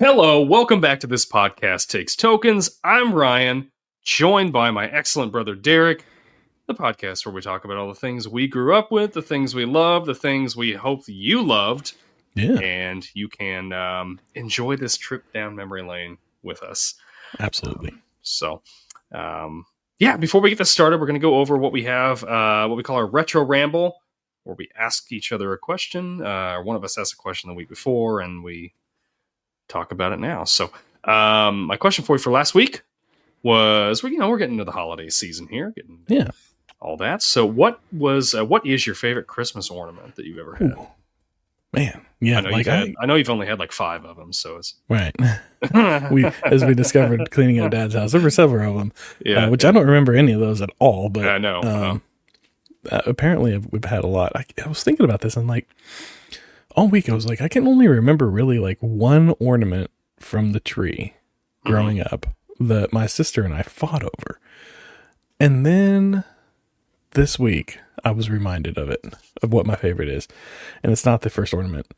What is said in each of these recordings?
Hello, welcome back to This Podcast Takes Tokens. I'm Ryan, joined by my excellent brother Deric, the podcast where we talk about all the things we grew up with, the things we love, the things we hope you loved, and you can enjoy this trip down memory lane with us. Absolutely. Before we get this started, we're going to go over what we have, what we call our retro ramble, where we ask each other a question. One of us asked a question the week before, and we talk about it now. So my question for you for last week was, we're getting into the holiday season here, all that. So what is your favorite Christmas ornament that you've ever had? Ooh, man, yeah, I know you've only had like 5 of them, so it's right. As we discovered cleaning out Dad's house, there were several of them, which I don't remember any of those at all. But I know apparently we've had a lot. I was thinking about this and like all week I was like, I can only remember really like one ornament from the tree growing up that my sister and I fought over. And then this week I was reminded of what my favorite is. And it's not the first ornament.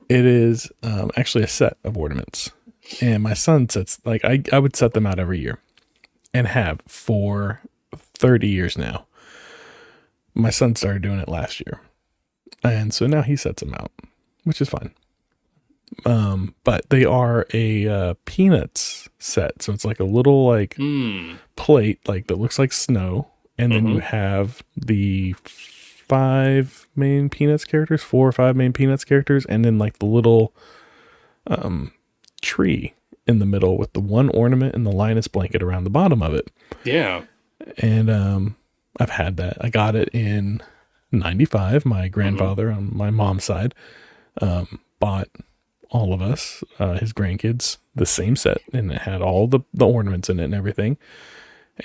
It is actually a set of ornaments. And my son sets, like I would set them out every year and have for 30 years now. My son started doing it last year. And so now he sets them out, which is fine. But they are a peanuts set. So it's like a little like plate like that looks like snow. And then you have the 5 main Peanuts characters, 4 or 5 main Peanuts characters, and then like the little tree in the middle with the one ornament and the Linus blanket around the bottom of it. Yeah. And I've had that. I got it in 95. My grandfather on my mom's side bought all of us, his grandkids, the same set, and it had all the ornaments in it and everything.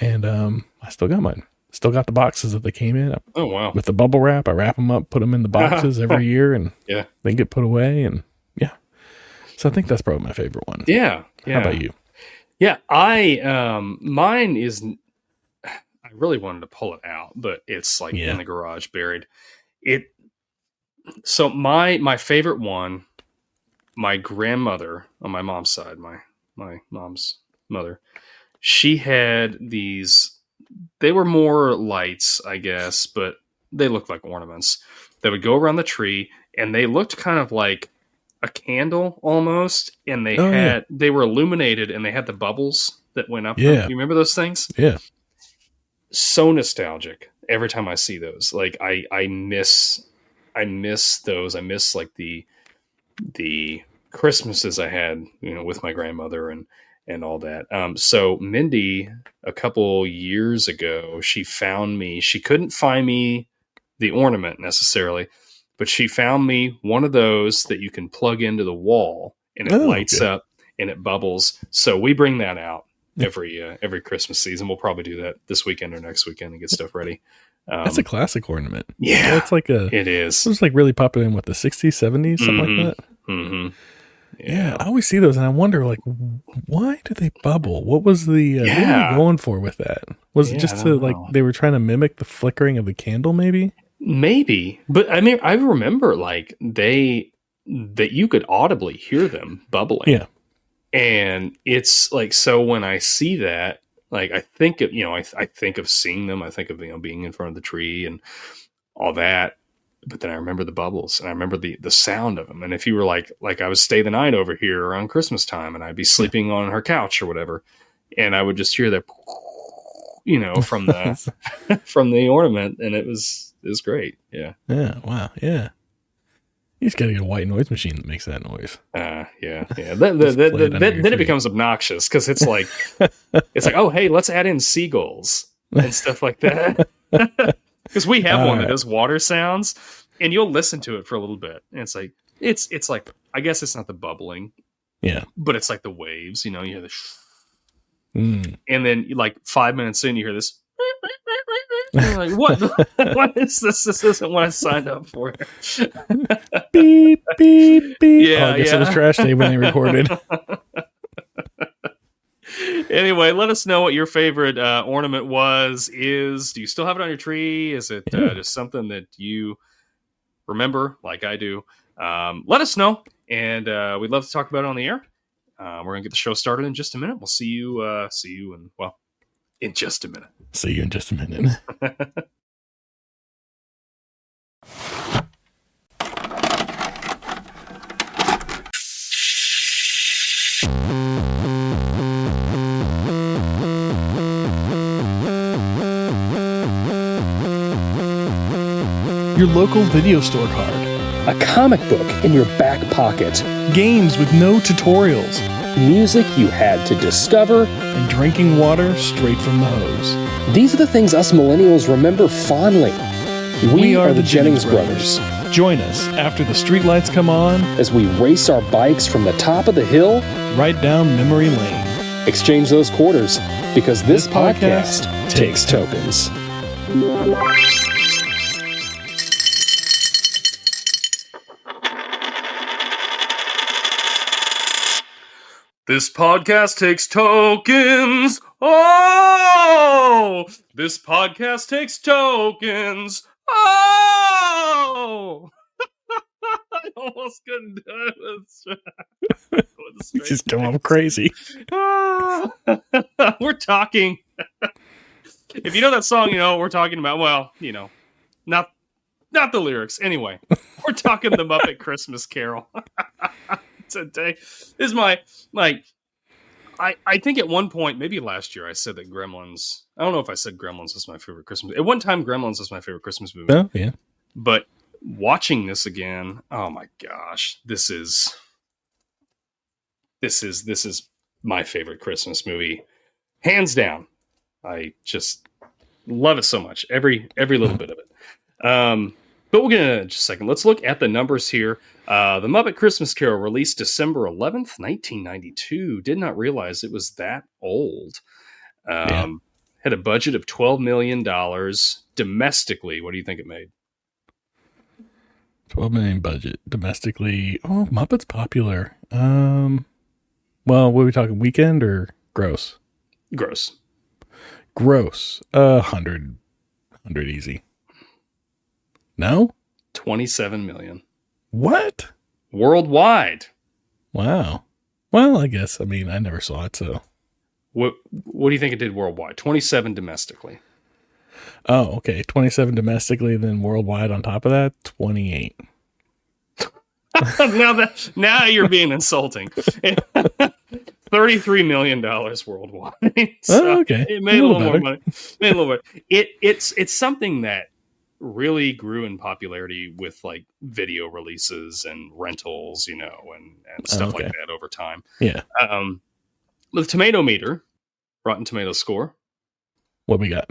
And I still got mine. Still got the boxes that they came in. Oh, wow. With the bubble wrap, I wrap them up, put them in the boxes every year, and they get put away. And so I think that's probably my favorite one. Yeah. How about you? Yeah, mine is, I really wanted to pull it out, but it's like in the garage buried. So my favorite one, my grandmother on my mom's side, my mom's mother, she had these. They were more lights, I guess, but they looked like ornaments that would go around the tree, and they looked kind of like a candle almost. And they were illuminated, and they had the bubbles that went up. Yeah. You remember those things? Yeah. So nostalgic every time I see those. Like I miss those. I miss like the Christmases I had, with my grandmother and all that. So Mindy, a couple years ago, she found me. She couldn't find me the ornament necessarily, but she found me one of those that you can plug into the wall and it lights up and it bubbles. So we bring that out every Christmas season. We'll probably do that this weekend or next weekend and get stuff ready. That's a classic ornament. Yeah, it's like it is. It was like really popular in the 60s, 70s, something like that. Mm-hmm. Yeah, I always see those and I wonder, like, why do they bubble? What was the what were they going for with that? Was it just to like they were trying to mimic the flickering of the candle? Maybe, but I mean, I remember like that you could audibly hear them bubbling. Yeah, and it's like, so when I see that, like I think of I think of seeing them. I think of being in front of the tree and all that. But then I remember the bubbles and I remember the sound of them. And if you were like I would stay the night over here around Christmas time and I'd be sleeping on her couch or whatever. And I would just hear that, from the, from the ornament. And it was great. Yeah. Yeah. Wow. Yeah. You just got to get a white noise machine that makes that noise. Yeah. Then it becomes obnoxious because it's like, oh, hey, let's add in seagulls and stuff like that. Because we have one that does water sounds, and you'll listen to it for a little bit, and it's like it's like, I guess it's not the bubbling, but it's like the waves. You hear the, and then like 5 minutes in, you hear this. You're like, what? What is this? This isn't what I signed up for. Beep beep beep. Yeah, I guess it was trash day when they recorded. Anyway, let us know what your favorite ornament is. Do you still have it on your tree? Is it just something that you remember like I do? Let us know, and we'd love to talk about it on the air. We're going to get the show started in just a minute. We'll see you in just a minute. See you in just a minute. Your local video store card. A comic book in your back pocket. Games with no tutorials. Music you had to discover. And drinking water straight from the hose. These are the things us millennials remember fondly. We are the Jennings brothers. Join us after the streetlights come on as we race our bikes from the top of the hill right down memory lane. Exchange those quarters because this podcast takes tokens. This podcast takes tokens. Oh, this podcast takes tokens. Oh, I almost couldn't do it. Just come off crazy. We're talking. If you know that song, you know what we're talking about. Well, you know, not the lyrics. Anyway, we're talking the Muppet Christmas Carol. Today is my I think at one point, maybe last year, I said that Gremlins. I don't know if I said Gremlins was my favorite Christmas. At one time, Gremlins was my favorite Christmas movie. Oh, yeah. But watching this again, oh my gosh, this is my favorite Christmas movie, hands down. I just love it so much, every little bit of it. But we'll get into it in just a second. Let's look at the numbers here. The Muppet Christmas Carol released December 11th, 1992. Did not realize it was that old. Had a budget of $12 million domestically. What do you think it made? 12 million budget domestically. Oh, Muppet's popular. Well, what are we talking, weekend or gross? Gross. 100 easy. No? 27 million. What? Worldwide. Wow. Well, I guess. I mean, I never saw it, so. What do you think it did worldwide? 27 domestically. Oh, okay. 27 domestically, then worldwide on top of that, 28. now you're being insulting. $33 million worldwide. So okay. It made a little more money. Made a little bit. It's something that really grew in popularity with like video releases and rentals, you know, and stuff like that over time. Yeah. The tomato meter, Rotten Tomato score. What we got?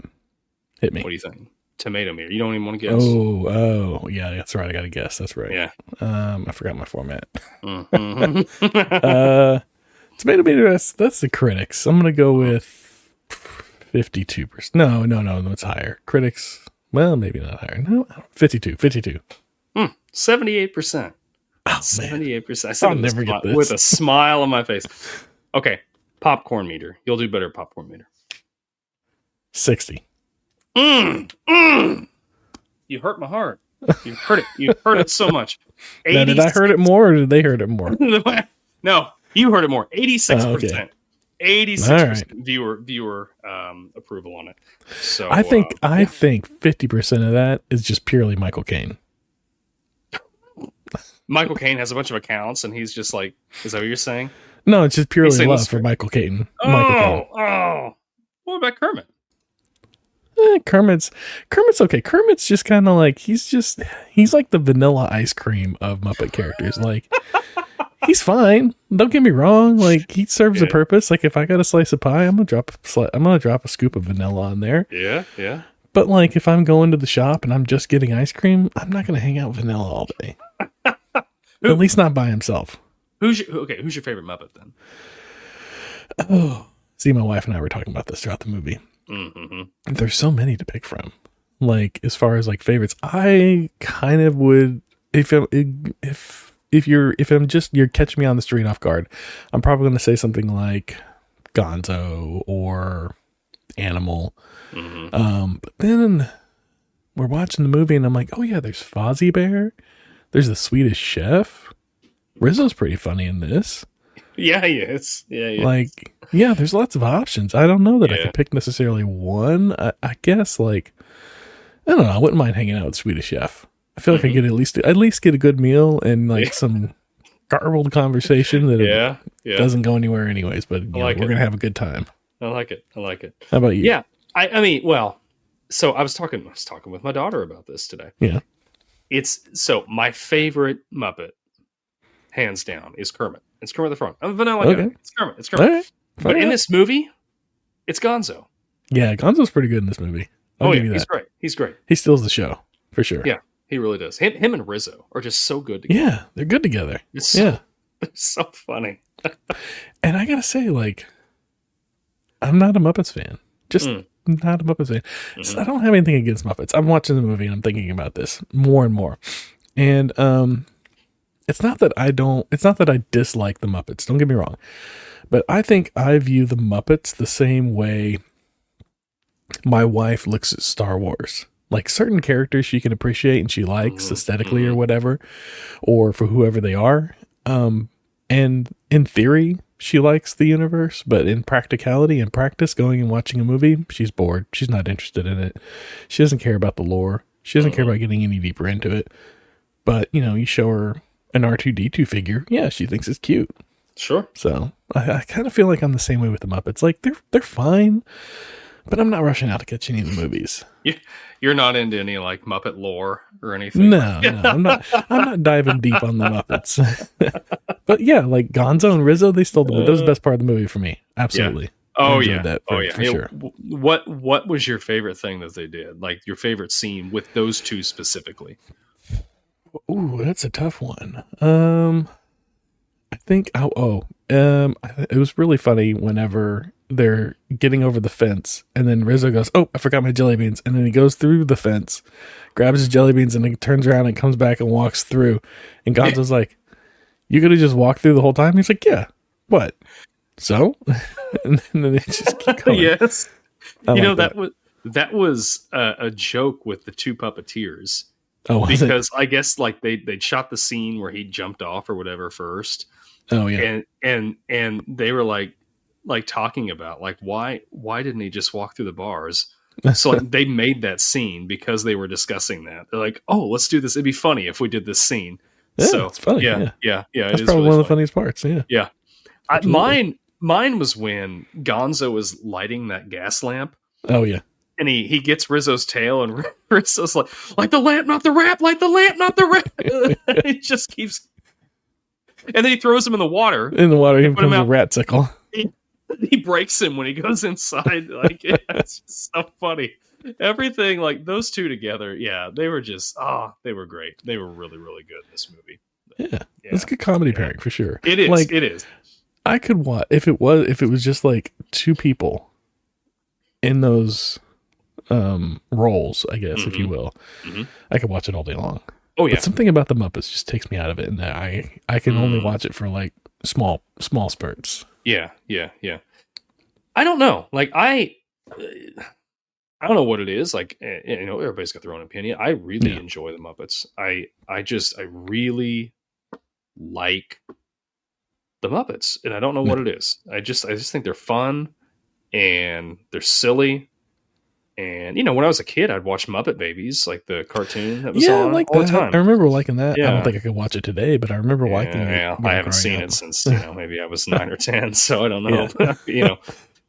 Hit me. What do you think? Tomato meter. You don't even want to guess. Oh, yeah, that's right. I got to guess. That's right. Yeah. I forgot my format. Mm-hmm. Tomato meter. That's the critics. I'm gonna go with 52%. No, it's higher. Critics. Well, maybe not higher. No, 52. 78%. Oh, 78%. I said I'll never get this. With a smile on my face. Okay, popcorn meter. You'll do better popcorn meter. 60. You hurt my heart. You hurt it. You hurt it so much. Now, did I hurt it more or did they hurt it more? No, you heard it more. 86%. Oh, okay. 86% viewer approval on it. So I think 50% of that is just purely Michael Caine. Michael Caine has a bunch of accounts, and he's just like, is that what you're saying? No, it's just purely love for Michael Caine. Oh. What about Kermit? Kermit's okay. Kermit's just kind of like he's like the vanilla ice cream of Muppet characters. Like he's fine. Don't get me wrong. Like he serves a purpose. Like if I got a slice of pie, I'm gonna drop a scoop of vanilla on there. Yeah. But like if I'm going to the shop and I'm just getting ice cream, I'm not gonna hang out with vanilla all day. At least not by himself. Who's your favorite Muppet then? Oh, see, my wife and I were talking about this throughout the movie. Mm-hmm. There's so many to pick from. Like as far as like favorites, I kind of would if you're catching me on the street off guard, I'm probably going to say something like Gonzo or Animal. Mm-hmm. But then we're watching the movie and I'm like, oh yeah, there's Fozzie Bear. There's the Swedish Chef. Rizzo's pretty funny in this. Yeah, he is. Yeah, he is. Like, yeah, there's lots of options. I don't know that I Yeah. could pick necessarily one. I guess, like, I don't know. I wouldn't mind hanging out with Swedish Chef. I feel like I get at least get a good meal and like some garbled conversation that doesn't go anywhere anyways. But you know, we're gonna have a good time. I like it. How about you? Yeah, I mean, well, so I was talking with my daughter about this today. Yeah, so my favorite Muppet, hands down, is Kermit. It's Kermit the Frog. I'm a vanilla guy. It's Kermit. It's Kermit. All right. But in this movie, it's Gonzo. Yeah, Gonzo's pretty good in this movie. I'll give you that. He's great. He steals the show for sure. Yeah, he really does. Him and Rizzo are just so good together. Yeah, they're good together. They're so funny. And I gotta say, like, I'm not a Muppets fan. Just not a Muppets fan. So I don't have anything against Muppets. I'm watching the movie and I'm thinking about this more and more. And it's not that I dislike the Muppets. Don't get me wrong. But I think I view the Muppets the same way my wife looks at Star Wars. Like, certain characters she can appreciate and she likes aesthetically or whatever, or for whoever they are. And in theory, she likes the universe, but in practicality and practice, going and watching a movie, she's bored. She's not interested in it. She doesn't care about the lore. She doesn't care about getting any deeper into it. But, you know, you show her an R2-D2 figure. Yeah, she thinks it's cute. Sure. So I kind of feel like I'm the same way with the Muppets. Like, they're fine, but I'm not rushing out to catch any of the movies. You're not into any like Muppet lore or anything. No, I'm not diving deep on the Muppets. But yeah, like Gonzo and Rizzo, they stole the movie. That was the best part of the movie for me. Absolutely. Yeah. Oh yeah. That for sure. What was your favorite thing that they did? Like your favorite scene with those two specifically? Ooh, that's a tough one. I think it was really funny whenever they're getting over the fence and then Rizzo goes, "Oh, I forgot my jelly beans." And then he goes through the fence, grabs his jelly beans, and he turns around and comes back and walks through. And Gonzo's like, "You could have just walked through the whole time?" He's like, "Yeah. What? So?" And then they just keep going. Yes. That was a joke with the two puppeteers. Oh, because I guess like they'd shot the scene where he jumped off or whatever first. Oh yeah. And they were like talking about like why didn't he just walk through the bars? So like they made that scene because they were discussing that. They're like, "Oh, let's do this. It'd be funny if we did this scene." Yeah, so it's funny. Yeah. That's probably one of the funniest parts. Yeah. Yeah. Mine was when Gonzo was lighting that gas lamp. Oh yeah. And he gets Rizzo's tail, and Rizzo's like, "Light the lamp, not the rap! Light the lamp, not the rap!" He just keeps, and then he throws him in the water. In the water, he becomes a rat sickle. He breaks him when he goes inside. Like, it's just so funny. Everything like those two together, yeah, they were just they were great. They were really, really good in this movie. Yeah. It's a good comedy pairing for sure. It is. Like, it is. I could watch if it was just like two people in those roles, I guess, if you will. I could watch it all day long. Oh yeah. But something about the Muppets just takes me out of it, and I can only watch it for like small spurts. Yeah. I don't know. Like I don't know what it is. Like, everybody's got their own opinion. I really enjoy the Muppets. I really like the Muppets, and I don't know what it is. I just think they're fun and they're silly. And when I was a kid, I'd watch Muppet Babies, like the cartoon that was on all the time. I remember liking that. Yeah. I don't think I could watch it today, but I remember liking it. Yeah, I haven't seen it since maybe I was 9 or 10, so I don't know.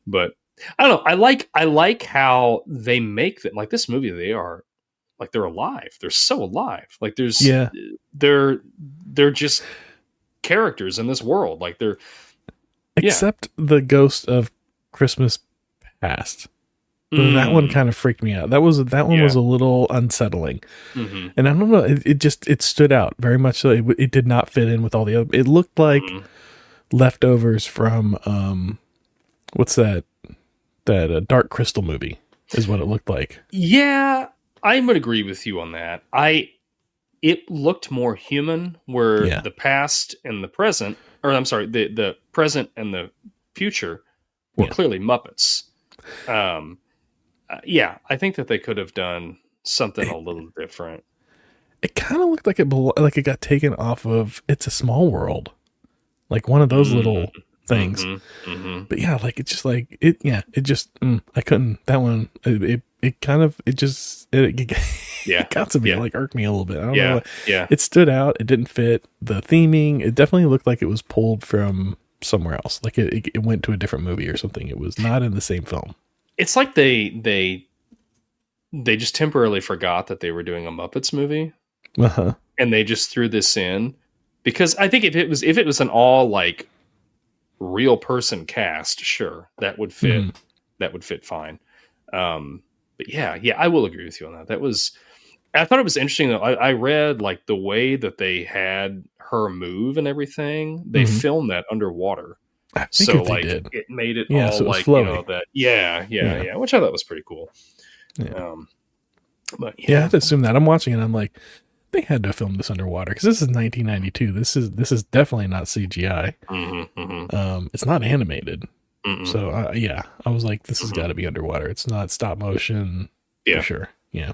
But I don't know. I like how they make them. Like this movie, they're alive. They're so alive. Like they're just characters in this world. Like they're except the Ghost of Christmas Past. That one kind of freaked me out. That one was a little unsettling, and I don't know. It stood out very much. So it did not fit in with all the other. It looked like leftovers from what's that Dark Crystal movie is what it looked like. Yeah, I would agree with you on that. It looked more human, where the past and the present, or I'm sorry, the present and the future were clearly Muppets. I think that they could have done something a little different. It kind of looked like it got taken off of It's a Small World. like one of those little things. Mm-hmm. Mm-hmm. But yeah, like it's just like it. Yeah, it just I couldn't that one. It kind of it Yeah. it got to me like irked me a little bit. I don't know. Yeah. It stood out. It didn't fit the theming. It definitely looked like it was pulled from somewhere else. Like it went to a different movie or something. It was not in the same film. It's like they just temporarily forgot that they were doing a Muppets movie, and they just threw this in because I think if it was an all like real person cast, sure, that would fit. Mm-hmm. That would fit fine. But yeah, I will agree with you on that. I thought it was interesting though. I read like the way that they had her move and everything. They filmed that underwater. I think so like it made it all so like flowy. You know that yeah, which I thought was pretty cool. Yeah. But I had to assume that. I'm watching it. I'm like, they had to film this underwater because this is 1992. This is definitely not CGI. It's not animated. So I was like, this has got to be underwater. It's not stop motion. For sure. Yeah.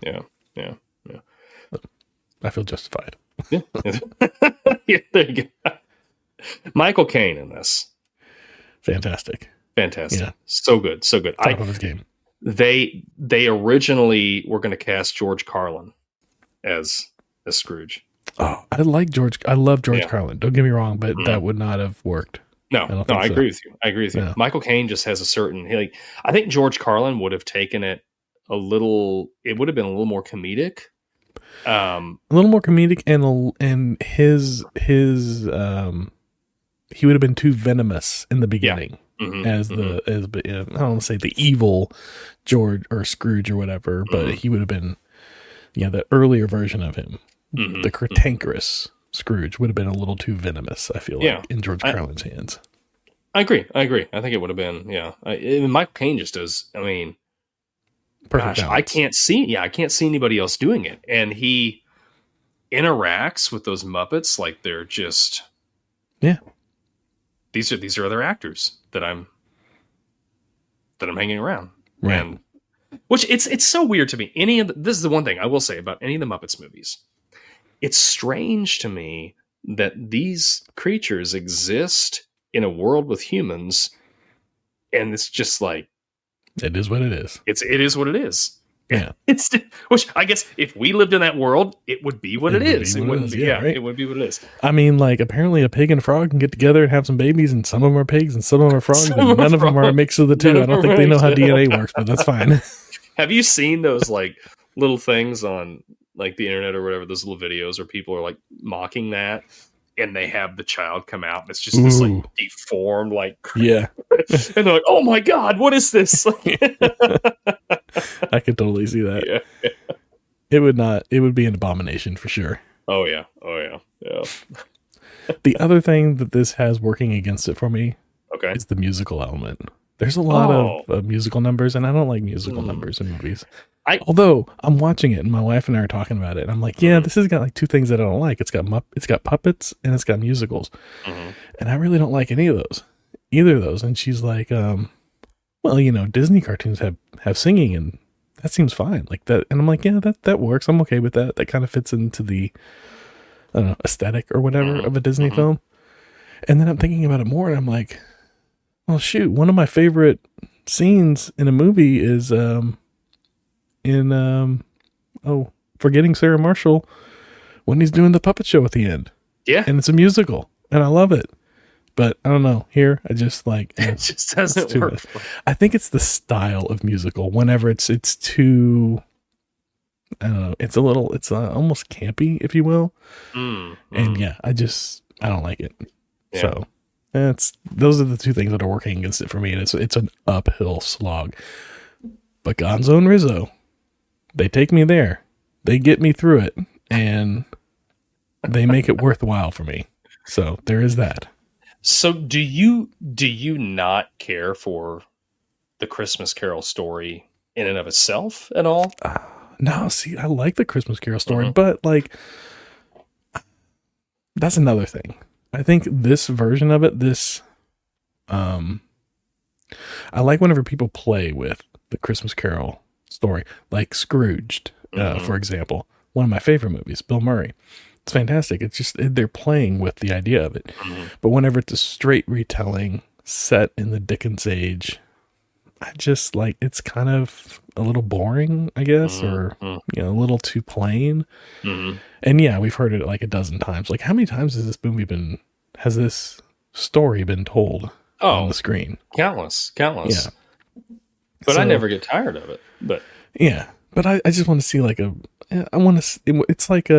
I feel justified. Yeah, there you go. Michael Caine in this. Fantastic. Yeah. So good. Top of his game. They originally were going to cast George Carlin as Scrooge. Oh, I love George Carlin. Don't get me wrong, but that would not have worked. No, I agree with you. Yeah. Michael Caine just has a certain I think George Carlin would have taken it a little. It would have been a little more comedic. A little more comedic, and his he would have been too venomous in the beginning. As I don't want to say the evil George or Scrooge or whatever, but he would have been, the earlier version of him, the cantankerous Scrooge would have been a little too venomous. I feel like in George Carlin's hands. I agree. I think it would have been. Michael Caine just does. I mean, perfect. I can't see anybody else doing it, and he interacts with those Muppets like they're just These are other actors that I'm hanging around, right? And which it's so weird to me. This is the one thing I will say about any of the Muppets movies. It's strange to me that these creatures exist in a world with humans, and it's just like it is what it is. It is what it is. Yeah, which I guess if we lived in that world, it would be what it is. It wouldn't be. Yeah, right? It would be what it is. I mean, like apparently a pig and a frog can get together and have some babies, and some of them are pigs and some of them are frogs, but none of them are a mix of the two. I don't think they know how DNA works, but that's fine. Have you seen those like little things on like the internet or whatever? Those little videos where people are like mocking that, and they have the child come out, and it's just this like deformed, like and they're like, "Oh my god, what is this?" I could totally see that. Yeah. It would be an abomination for sure. Oh yeah. The other thing that this has working against it for me is the musical element. There's a lot of musical numbers, and I don't like musical numbers in movies. Although I'm watching it, and my wife and I are talking about it, and I'm like, this has got like two things that I don't like. It's got puppets, and it's got musicals, and I really don't like either of those. And she's like, well, Disney cartoons have singing, and that seems fine, like that. And I'm like, that works. I'm okay with that. That kind of fits into the aesthetic or whatever of a Disney film. And then I'm thinking about it more, and I'm like, well, shoot, one of my favorite scenes in a movie is Forgetting Sarah Marshall, when he's doing the puppet show at the end. Yeah. And it's a musical, and I love it. But I don't know, here I just like it just doesn't work. I think it's the style of musical. Whenever it's too, I don't know, it's almost campy, if you will. And I don't like it. Yeah. So those are the two things that are working against it for me, and it's an uphill slog. But Gonzo and Rizzo, they take me there, they get me through it, and they make it worthwhile for me. So there is that. So do you not care for the Christmas Carol story in and of itself at all? No, see, I like the Christmas Carol story, but like that's another thing. I think this version of it, I like whenever people play with the Christmas Carol story, like Scrooged, for example, one of my favorite movies, Bill Murray. It's fantastic. It's just they're playing with the idea of it. But whenever it's a straight retelling set in the Dickens age, I just like it's kind of a little boring, I guess, or a little too plain. And yeah, we've heard it like a dozen times. Like, how many times has this story been told on the screen? Countless. Yeah. But I never get tired of it. But yeah, but I just want to see like it's like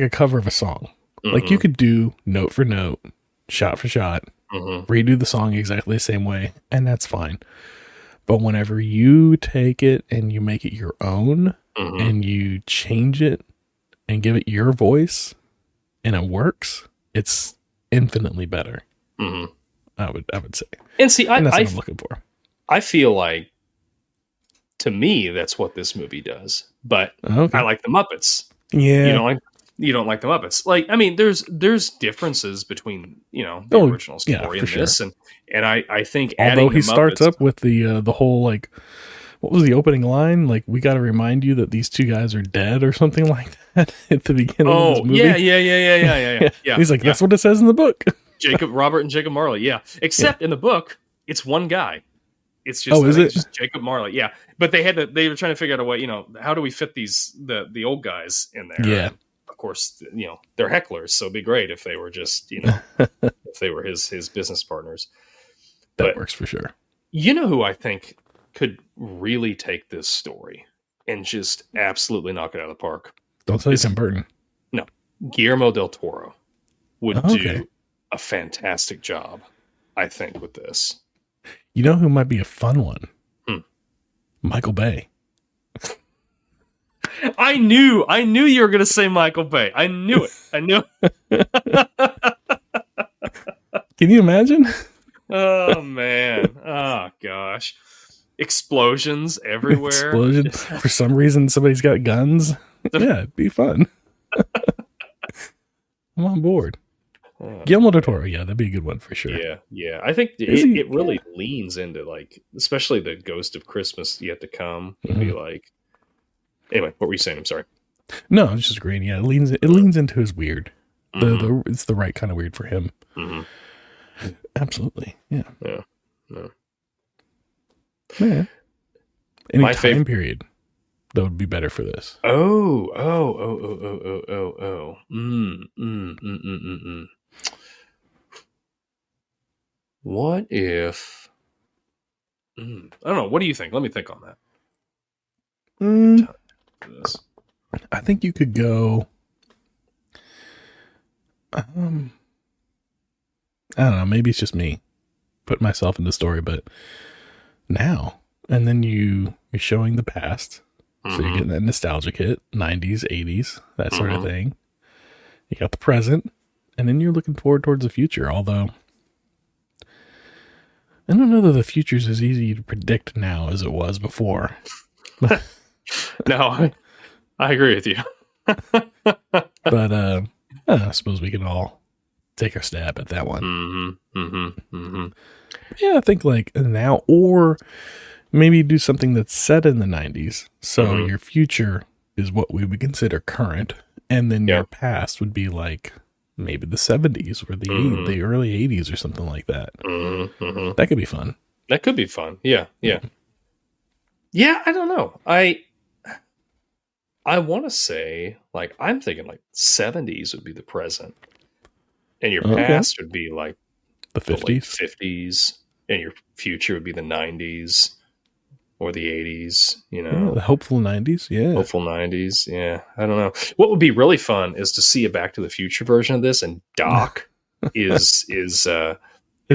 a cover of a song. Like you could do note for note, shot for shot, redo the song exactly the same way, and that's fine. But whenever you take it and you make it your own and you change it and give it your voice and it works, it's infinitely better. I would say. And see, that's what I'm looking for. I feel like, to me, that's what this movie does. But I like the Muppets. Yeah. You don't like the Muppets. Like, I mean, there's differences between, the original story and this. Sure. And I think although he Muppets, starts up with the whole, like, what was the opening line? Like, we got to remind you that these two guys are dead or something like that at the beginning of this movie. Yeah. He's like, that's what it says in the book. Robert and Jacob Marley. Yeah. Except in the book, it's one guy. It's just, it's just Jacob Marley. Yeah. But they were trying to figure out a way, how do we fit the old guys in there? Yeah. And of course, they're hecklers. So it'd be great if they were just, if they were his business partners. That works for sure. You know who I think could really take this story and just absolutely knock it out of the park? Don't say Tim Burton. No. Guillermo del Toro would do a fantastic job, I think, with this. You know who might be a fun one? Michael Bay. I knew you were going to say Michael Bay. I knew it. Can you imagine? Oh, man. Oh, gosh. Explosions everywhere. For some reason, somebody's got guns. Yeah, it'd be fun. I'm on board. Guillermo del Toro, yeah, that'd be a good one for sure. Yeah. I think it really leans into, like, especially the Ghost of Christmas Yet to Come would be like. Anyway, what were you saying? I'm sorry. No, I'm just agreeing. Yeah, it leans into his weird. It's the right kind of weird for him. Absolutely. Yeah. Yeah. No. Yeah. Any time period that would be better for this. Oh. What if? I don't know. What do you think? Let me think on that. I think you could go. I don't know. Maybe it's just me putting myself in the story, but now and then you're showing the past, so you're getting that nostalgic hit, 90s, 80s, that sort of thing. You got the present, and then you're looking forward towards the future. Although I don't know that the future's as easy to predict now as it was before. No, I agree with you. But I suppose we can all take our stab at that one. Yeah, I think like now, or maybe do something that's set in the 90s. So your future is what we would consider current, and then your past would be like maybe the 70s or the early 80s or something like that. That could be fun. That could be fun. Yeah. Yeah, I don't know. I want to say, like, I'm thinking like 70s would be the present, and your past would be like the 50s, 50s, and your future would be the 90s or the 80s. The hopeful 90s. Yeah, hopeful 90s. Yeah, I don't know. What would be really fun is to see a Back to the Future version of this, and Doc is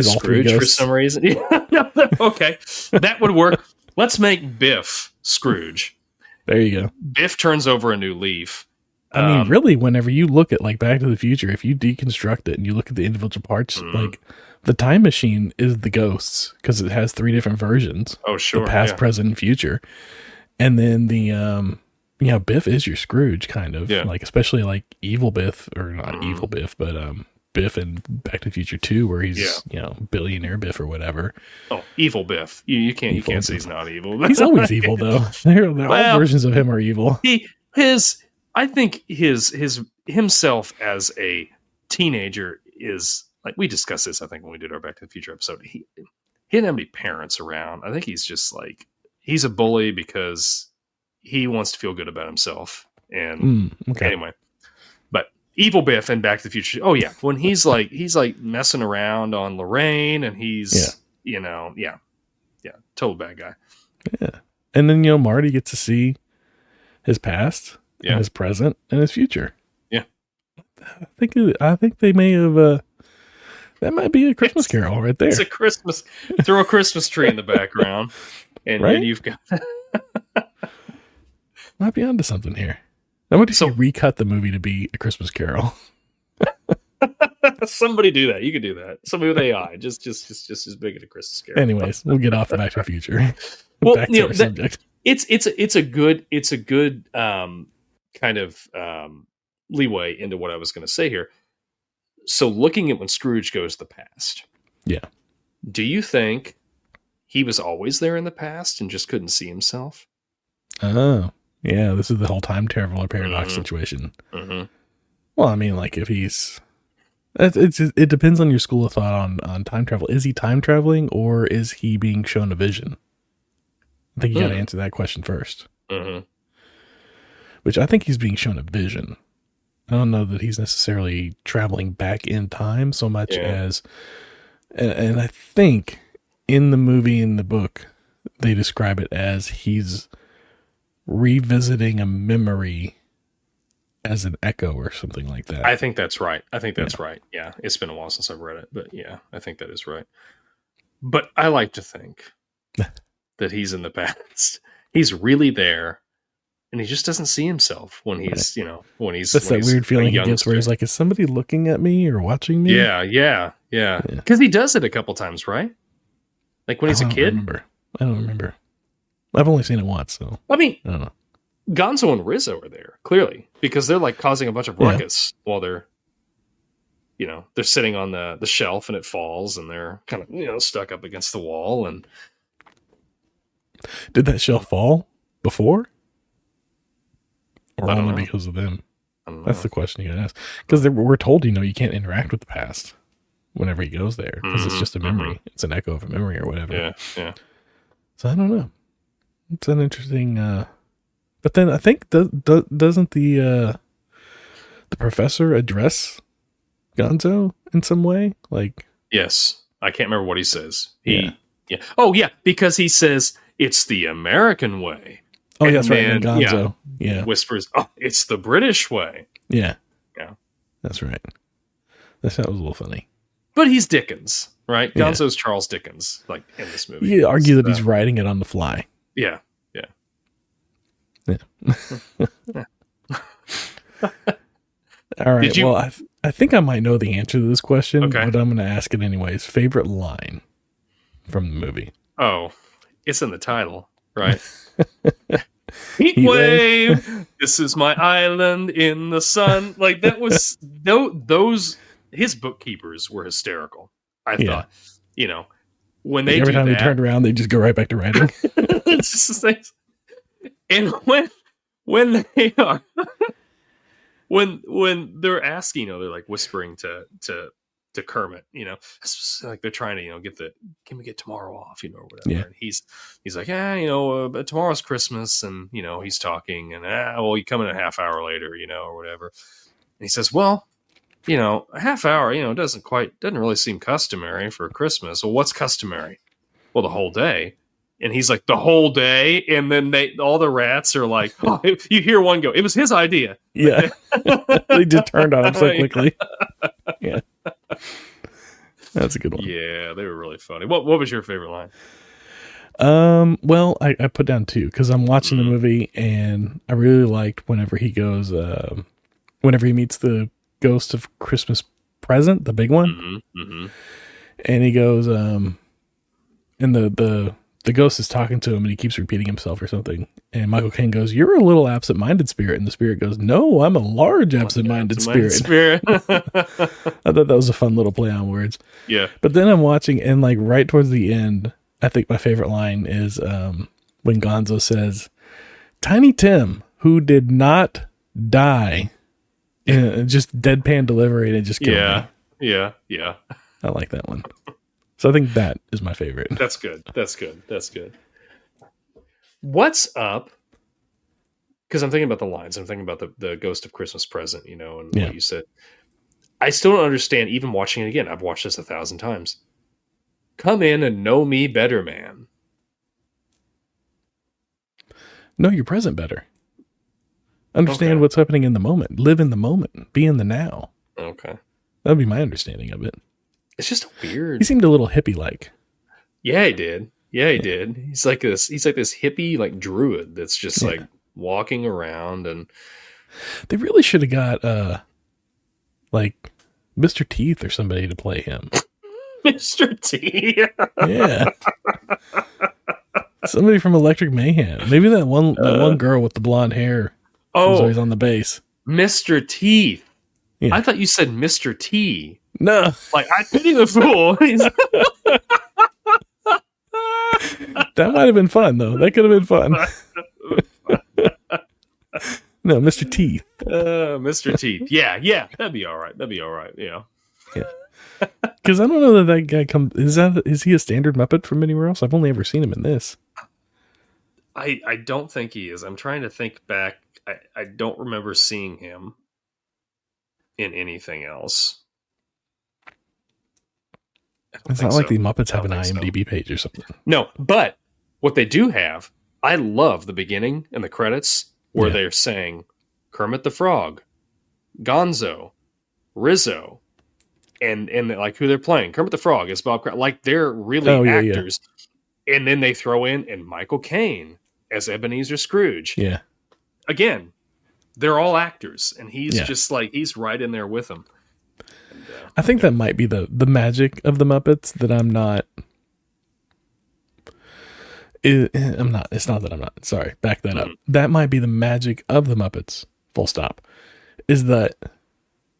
Scrooge for some reason. Okay, that would work. Let's make Biff Scrooge. There you go. Biff turns over a new leaf. I mean, really, whenever you look at like Back to the Future, if you deconstruct it and you look at the individual parts, like the time machine is the ghosts because it has 3 different versions. Oh, sure. The past, present, and future. And then the, Biff is your Scrooge kind of like, especially like evil Biff, or not evil Biff, but, Biff in Back to the Future 2, where he's billionaire Biff or whatever. Oh, evil Biff! You can't say he's not evil. He's always evil though. All versions of him are evil. His I think his himself as a teenager is like, we discussed this, I think, when we did our Back to the Future episode. He didn't have any parents around. I think he's just like, he's a bully because he wants to feel good about himself. And anyway, but Evil Biff in Back to the Future. Oh yeah. When he's like messing around on Lorraine and he's, total bad guy. Yeah. And then, Marty gets to see his past and his present and his future. Yeah. I think they may have, that might be a Christmas Carol right there. It's a Christmas, throw a Christmas tree in the background and, right? and you've got, might be onto something here. I wonder if you recut the movie to be a Christmas Carol. Somebody do that. You could do that. Somebody with AI, just as big as a Christmas Carol. Anyways, we'll get off of Back to the Future. Well, back to our subject. It's a good kind of leeway into what I was going to say here. So, looking at when Scrooge goes to the past, do you think he was always there in the past and just couldn't see himself? Oh, yeah. This is the whole time traveler paradox situation. Mm-hmm. Well, I mean, like, if he's... It depends on your school of thought on time travel. Is he time traveling or is he being shown a vision? I think you got to answer that question first. Mm-hmm. Which I think he's being shown a vision. I don't know that he's necessarily traveling back in time so much as... And I think in the movie, in the book, they describe it as he's revisiting a memory as an echo or something like that. I think that's right. Right. Yeah. It's been a while since I've read it, but yeah, I think that is right. But I like to think that he's in the past. He's really there and he just doesn't see himself when he's, when he's... That's that weird feeling he gets where he's like, is somebody looking at me or watching me? Yeah. Because he does it a couple times, right? Like when he's a kid? I don't remember. I've only seen it once, so... I mean... I don't know. Gonzo and Rizzo are there, clearly, because they're like causing a bunch of ruckus while they're sitting on the shelf and it falls and they're kind of, stuck up against the wall. And did that shelf fall before? Or only because of them? That's the question you gotta ask. Because we're told, you can't interact with the past whenever he goes there because it's just a memory. Mm-hmm. It's an echo of a memory or whatever. Yeah. So I don't know. It's an interesting... But then I think doesn't the professor address Gonzo in some way? Like, yes, I can't remember what he says. Oh yeah, because he says it's the American way. Oh, yeah, that's right. And Gonzo, whispers, "Oh, it's the British way." Yeah, that's right. That was a little funny. But he's Dickens, right? Gonzo's Charles Dickens, like in this movie. You argue that he's writing it on the fly. Yeah. All right. Well, I think I might know the answer to this question, but I'm going to ask it anyways. Favorite line from the movie? Oh, it's in the title, right? Heat wave. This is my island in the sun. Like that was those. His bookkeepers were hysterical. I thought, when they every time they turned around, they just go right back to writing. It's just the same. And when they are when they're asking, they're like whispering to Kermit, like they're trying to, can we get tomorrow off, or whatever. Yeah. And he's like, but tomorrow's Christmas, and he's talking, and you come in a half hour later, or whatever. And he says, well, a half hour, doesn't really seem customary for Christmas. Well, what's customary? Well, the whole day. And he's like, the whole day? And then all the rats are like, oh, you hear one go, it was his idea. Yeah. They just turned on him so quickly. Yeah. That's a good one. Yeah, they were really funny. What was your favorite line? Well, I put down 2 because I'm watching the movie and I really liked whenever he goes, whenever he meets the ghost of Christmas Present, the big one. Mm-hmm. And he goes, and the ghost is talking to him and he keeps repeating himself or something. And Michael Caine goes, you're a little absent-minded spirit. And the spirit goes, no, I'm a large absent-minded spirit. I thought that was a fun little play on words. Yeah. But then I'm watching and like right towards the end, I think my favorite line is when Gonzo says, Tiny Tim, who did not die. Just deadpan delivery and it just killed me. Yeah. I like that one. So I think that is my favorite. That's good. What's up? Because I'm thinking about the lines. I'm thinking about the Ghost of Christmas Present, and what you said. I still don't understand, even watching it again. I've watched this 1,000 times. Come in and know me better, man. Know your present better. Understand what's happening in the moment. Live in the moment. Be in the now. Okay. That would be my understanding of it. It's just weird. He seemed a little hippie-like. Yeah, he did. He's like this hippie, like, druid that's just like walking around, and they really should have got like Mr. Teeth or somebody to play him. Mr. T. Yeah. Somebody from Electric Mayhem. Maybe that one girl with the blonde hair who's always on the bass. Mr. Teeth. Yeah. I thought you said Mr. T. No. Like, I pity the fool. That might have been fun, though. That could have been fun. No, Mr. Teeth. Mr. Teeth. Yeah. That'd be all right. Yeah. Because I don't know that guy comes. Is he a standard Muppet from anywhere else? I've only ever seen him in this. I don't think he is. I'm trying to think back. I don't remember seeing him in anything else. It's not like the Muppets have an IMDb page or something. No, but what they do have, I love the beginning and the credits where they're saying Kermit the Frog, Gonzo, Rizzo, and like who they're playing. Kermit the Frog is Bob Cratchit. Like, they're really actors. Yeah. And then they throw in Michael Caine as Ebenezer Scrooge. Yeah. Again, they're all actors, and he's just like, he's right in there with them. And, I think that might be the magic of the Muppets that I'm not. It's not that I'm not. Sorry, back that up. That might be the magic of the Muppets. Full stop. Is that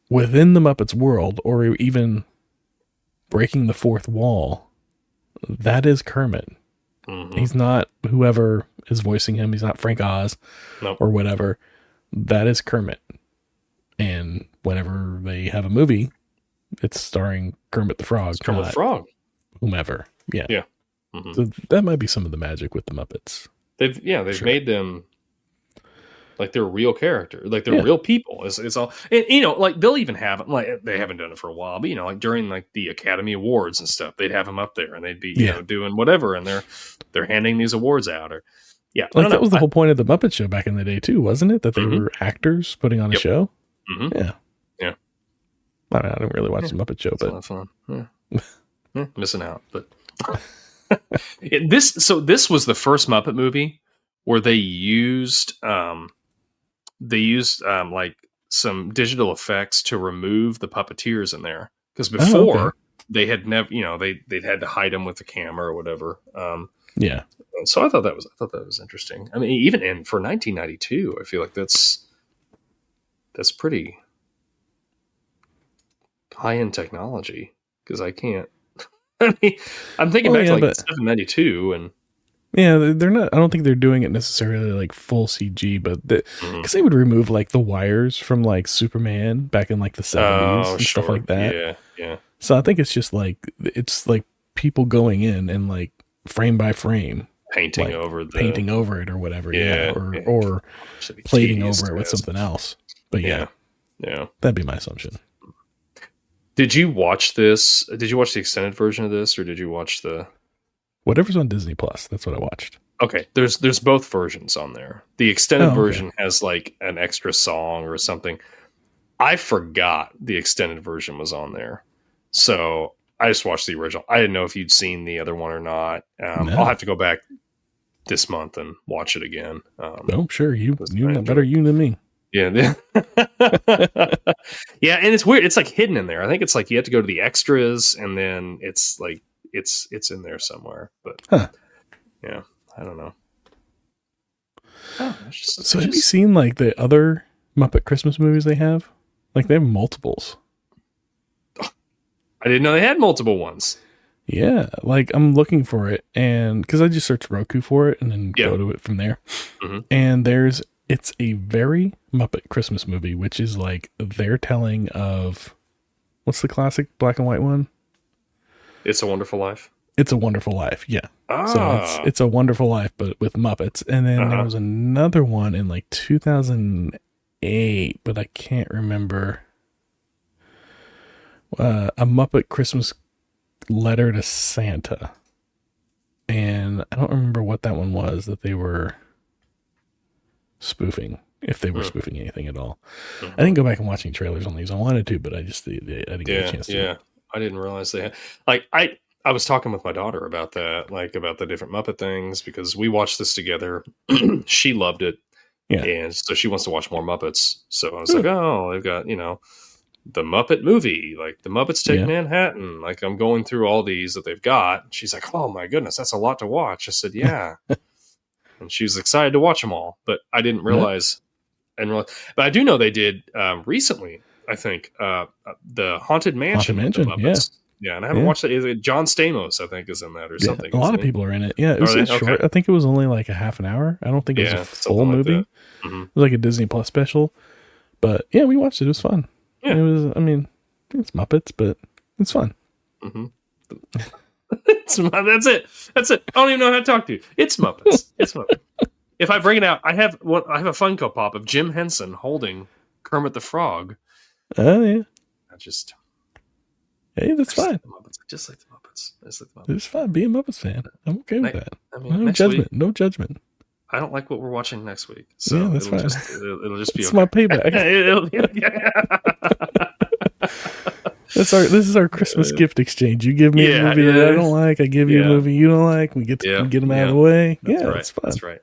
within the Muppets world, or even breaking the fourth wall, that is Kermit. Mm-hmm. He's not whoever is voicing him. He's not Frank Oz or whatever. That is Kermit. And whenever they have a movie, it's starring Kermit the Frog. Kermit the Frog. Whomever. Yeah. Yeah. Mm-hmm. So that might be some of the magic with the Muppets. They've made them like they're real characters, like they're real people. It's all, and like they'll even have them, like they haven't done it for a while, but like during like the Academy Awards and stuff, they'd have them up there and they'd be doing whatever, and they're handing these awards out, or like that was the whole point of the Muppet Show back in the day too, wasn't it? That they were actors putting on a show. Mm-hmm. Yeah. I didn't really watch the Muppet Show, but a lot of fun. Yeah. Missing out, but. This was the first Muppet movie where they used like some digital effects to remove the puppeteers in there, because before they had never, they'd had to hide them with the camera or whatever. So I thought that was interesting. I mean, even for 1992, I feel like that's pretty high end technology, because I can't. I mean, I'm thinking back to like 792, and they're not. I don't think they're doing it necessarily like full CG, but because they would remove like the wires from like Superman back in like the 70s and stuff like that. Yeah. So I think it's just like people going in and like frame by frame painting over it or whatever. Or plating over it with something else. But yeah, that'd be my assumption. Did you watch this? Did you watch the extended version of this, or did you watch the whatever's on Disney Plus? That's what I watched. Okay, there's both versions on there. The extended version has like an extra song or something. I forgot the extended version was on there, so I just watched the original. I didn't know if you'd seen the other one or not. I'll have to go back this month and watch it again. Sure, you know better you than me. Yeah. Yeah, and it's weird. It's like hidden in there. I think it's like you have to go to the extras, and then it's like it's in there somewhere. But yeah, I don't know. So have you seen like the other Muppet Christmas movies they have? Like they have multiples. I didn't know they had multiple ones. Yeah, like I'm looking for it, and because I just searched Roku for it and then go to it from there. Mm-hmm. And there's It's a very Muppet Christmas movie, which is like their telling of, what's the classic black and white one? It's a Wonderful Life. It's a Wonderful Life. Yeah. Ah. So it's a Wonderful Life, but with Muppets. And then there was another one in like 2008, but I can't remember. A Muppet Christmas Letter to Santa. And I don't remember what that one was that they were spoofing, if they were spoofing anything at all. I didn't go back and watch any trailers on these. I wanted to, but I didn't get a chance to. Yeah, I didn't realize they had. Like, I was talking with my daughter about that, like about the different Muppet things, because we watched this together. She loved it. Yeah. And so she wants to watch more Muppets. So I was like, oh, they've got, the Muppet movie, like the Muppets Take Manhattan. Like, I'm going through all these that they've got. She's like, oh my goodness, that's a lot to watch. I said, yeah. And she was excited to watch them all, but I didn't realize. But I do know they did recently, I think, the Haunted Mansion. Haunted Mansion, yeah. Yeah, and I haven't watched it. John Stamos, I think, is in that or something. A lot of people are in it. Yeah, it was short. Okay. I think it was only like a half an hour. I don't think it was a full movie. Like it was like a Disney Plus special. But yeah, we watched it. It was fun. Yeah. It was, it's Muppets, but it's fun. Mm-hmm. That's it. That's it. I don't even know how to talk to you. It's Muppets. It's Muppets. If I bring it out, I have a Funko Pop of Jim Henson holding Kermit the Frog. Oh, yeah. Hey, that's fine. I just like the Muppets. It's fine. Be a Muppets fan. I'm okay with that. No judgment. No judgment. I don't like what we're watching next week. So yeah, that's fine. It'll just be it's my payback. This is our Christmas gift exchange. You give me a movie that I don't like. I give you a movie you don't like. We get to get them out of the way. That's fun. That's right.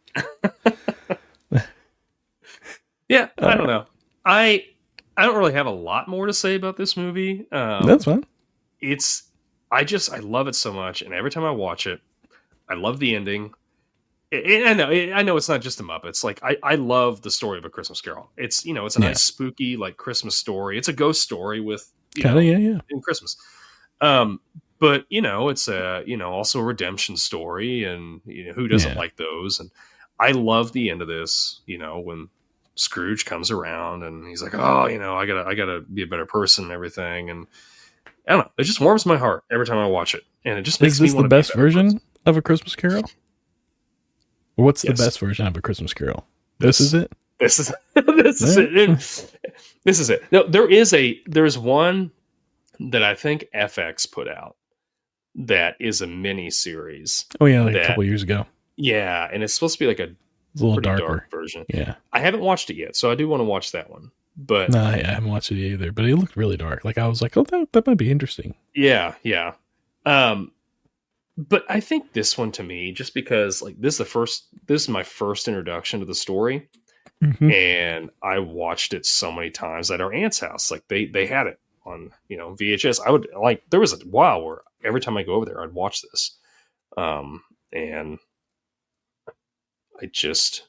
Yeah, I don't know. I don't really have a lot more to say about this movie. That's fine. I love it so much, and every time I watch it, I love the ending. I know it's not just the Muppets. Like, I love the story of A Christmas Carol. It's it's a nice spooky like Christmas story. It's a ghost story with in Christmas. But it's a also a redemption story, and who doesn't like those? And I love the end of this. When Scrooge comes around and he's like, oh, I gotta be a better person and everything. And I don't know, it just warms my heart every time I watch it, and it just makes me want to be a better version person. Of A Christmas Carol. What's the best version of A Christmas Carol? This is it. This is it. This is it. No, there's one that I think FX put out that is a mini series. Oh yeah, like a couple years ago. Yeah, and it's supposed to be like a little pretty darker dark version. Yeah, I haven't watched it yet, so I do want to watch that one. But no, I haven't watched it either. But it looked really dark. Like, I was like, oh, that might be interesting. Yeah. But I think this one, to me, just because like this is my first introduction to the story, and I watched it so many times at our aunt's house. Like they had it on VHS. I would there was a while where every time I go over there, I'd watch this, and I just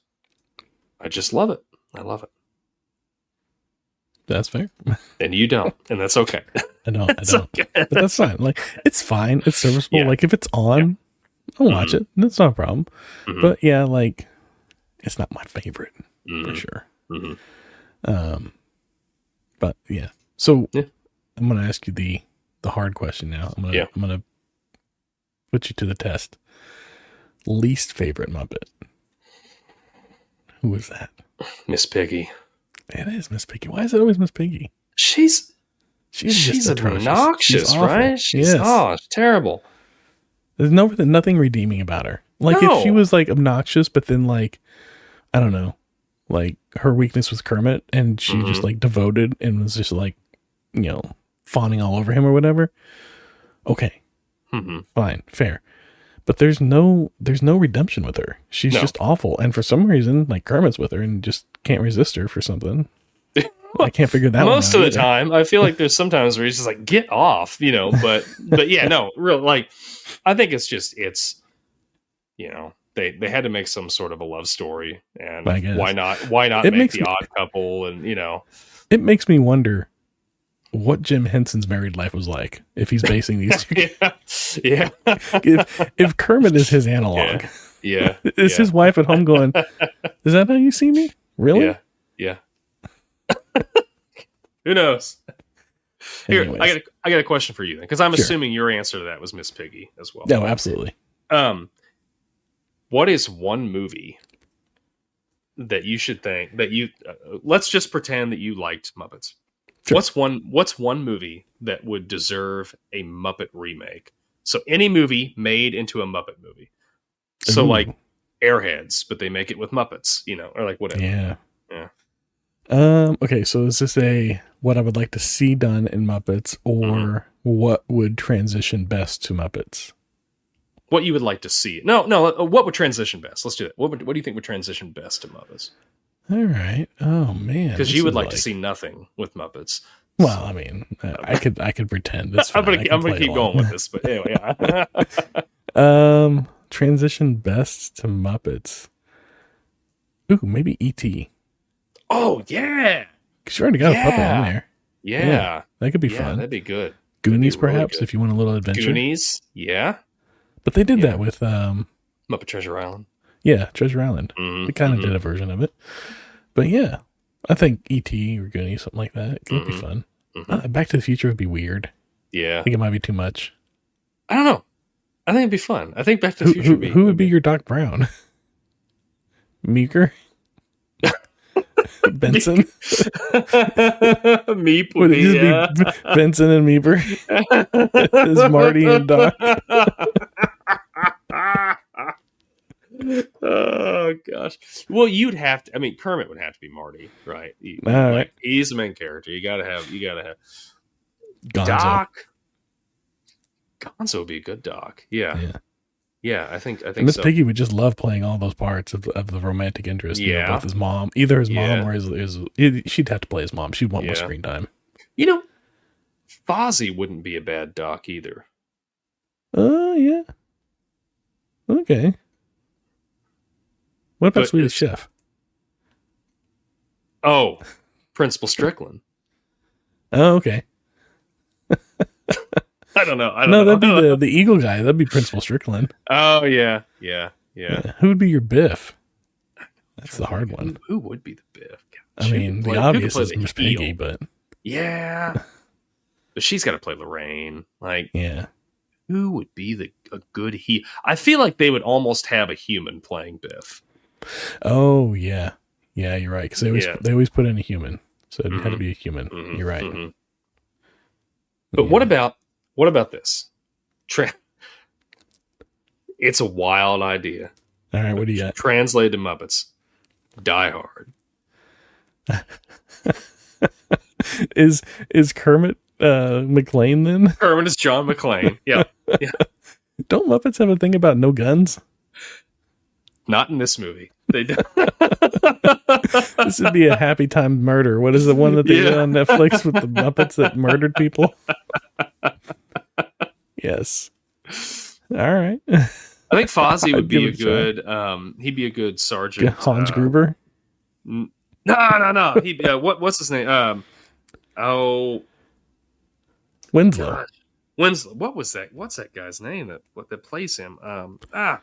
love it. I love it. That's fair. And you don't, and that's okay. I don't. Okay. But that's fine. Like, it's fine. It's serviceable. Yeah. Like, if it's on, I'll watch it. That's not a problem. But yeah, like, it's not my favorite for sure. But yeah. So I'm gonna ask you the hard question now. I'm gonna put you to the test. Least favorite Muppet. Who is that? Miss Piggy. It is Miss Piggy. Why is it always Miss Piggy? She's just obnoxious, right? She's terrible. There's nothing redeeming about her. Like, if she was like obnoxious, but then like, I don't know, like her weakness was Kermit, and she just like devoted and was just like, fawning all over him or whatever. Okay, fine, fair. But there's no redemption with her. She's just awful, and for some reason, like, Kermit's with her and just can't resist her for something. I can't figure that most one out of the time. I feel like there's sometimes where he's just like, get off, but yeah, no, real, like, I think it's they had to make some sort of a love story, and why not make the odd couple, and it makes me wonder what Jim Henson's married life was like if he's basing these two. Yeah. If Kermit is his analog, is his wife at home going, is that how you see me? Really? Yeah. Yeah. Who knows? Here, Anyways. I got a question for you, because I'm Sure. assuming your answer to that was Miss Piggy as well. No, absolutely. What is one movie that you should think that you? Let's just pretend that you liked Muppets. Sure. What's one movie that would deserve a Muppet remake? So any movie made into a Muppet movie. So Ooh. like Airheads, but they make it with Muppets, or like whatever. Yeah. Yeah. Okay, so is this what I would like to see done in Muppets, or what would transition best to Muppets? What you would like to see? No. What would transition best? Let's do it. What do you think would transition best to Muppets? All right. Oh man, Because you would like to see nothing with Muppets. Well, I mean, I could pretend. That's fine. I'm gonna keep going with this, but anyway, yeah. Transition best to Muppets. Ooh, maybe E.T. Oh yeah, Because you already got a puppet in there. Yeah, that could be yeah, fun. that'd be good. Goonies, That'd be really perhaps, good. if you want a little adventure. Goonies, yeah. But they did that with Muppet Treasure Island. Yeah, Treasure Island. Mm-hmm. They kind of did a version of it. But yeah, I think E.T. or Goonies, something like that. It could be fun. Back to the Future would be weird. Yeah. I think it might be too much. I don't know. I think it'd be fun. I think Back to the Future would be... Who would be your Doc Brown? Meeker? Benson? Meep would be, be Benson and Meeper. Is Marty and Doc. Oh gosh. Well, you'd have to. I mean, Kermit would have to be Marty, right? Right. He's the main character. You gotta have Gonzo. Doc. Gonzo would be a good Doc. Yeah. I think Miss so. Piggy would just love playing all those parts of the romantic interest. Yeah. Both his mom, either his mom or she'd have to play his mom. She'd want more screen time. Fozzie wouldn't be a bad Doc either. Yeah. Okay. What about Swedish Chef? Oh, Principal Strickland. Oh, okay. I don't know. That'd be the eagle guy. That'd be Principal Strickland. Oh, yeah. Who would be your Biff? That's the hard one. Who would be the Biff? I mean, the obvious is Miss Piggy, but... Yeah. But she's got to play Lorraine. Yeah. Who would be a good I feel like they would almost have a human playing Biff. Oh, yeah. Yeah, you're right. Because they always put in a human. So it had to be a human. You're right. Mm-hmm. But what about this? It's a wild idea. All right, what do you got? Translated to Muppets. Die Hard. Is Kermit McLean then? Kermit is John McClane. Yeah. Don't Muppets have a thing about no guns? Not in this movie. They don't. This would be a Happy Time Murder. What is the one that they did on Netflix with the Muppets that murdered people? Yes. All right. I think Fozzie would be a good. He'd be a good sergeant. Hans Gruber. No. He. What's his name? Winslow. Gosh. Winslow. What was that? What's that guy's name that plays him? I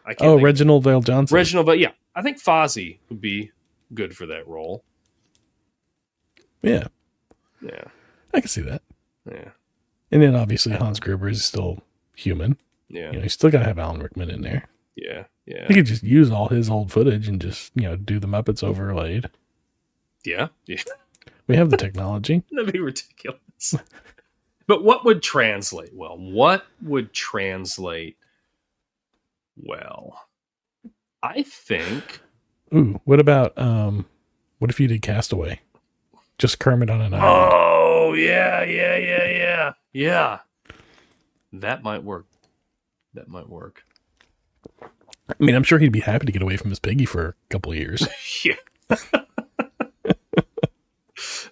can't. Oh, Reginald Vale Johnson. Reginald, but yeah, I think Fozzie would be good for that role. Yeah. Yeah. I can see that. Yeah. And then obviously Hans Gruber is still human. Yeah. You still got to have Alan Rickman in there. Yeah. Yeah. You could just use all his old footage and just, do the Muppets overlaid. Yeah. Yeah. We have the technology. That'd be ridiculous. But what would translate well? I think. Ooh, what about what if you did Castaway? Just Kermit on an island. Oh, yeah. That might work. I mean, I'm sure he'd be happy to get away from his Piggy for a couple of years. Yeah.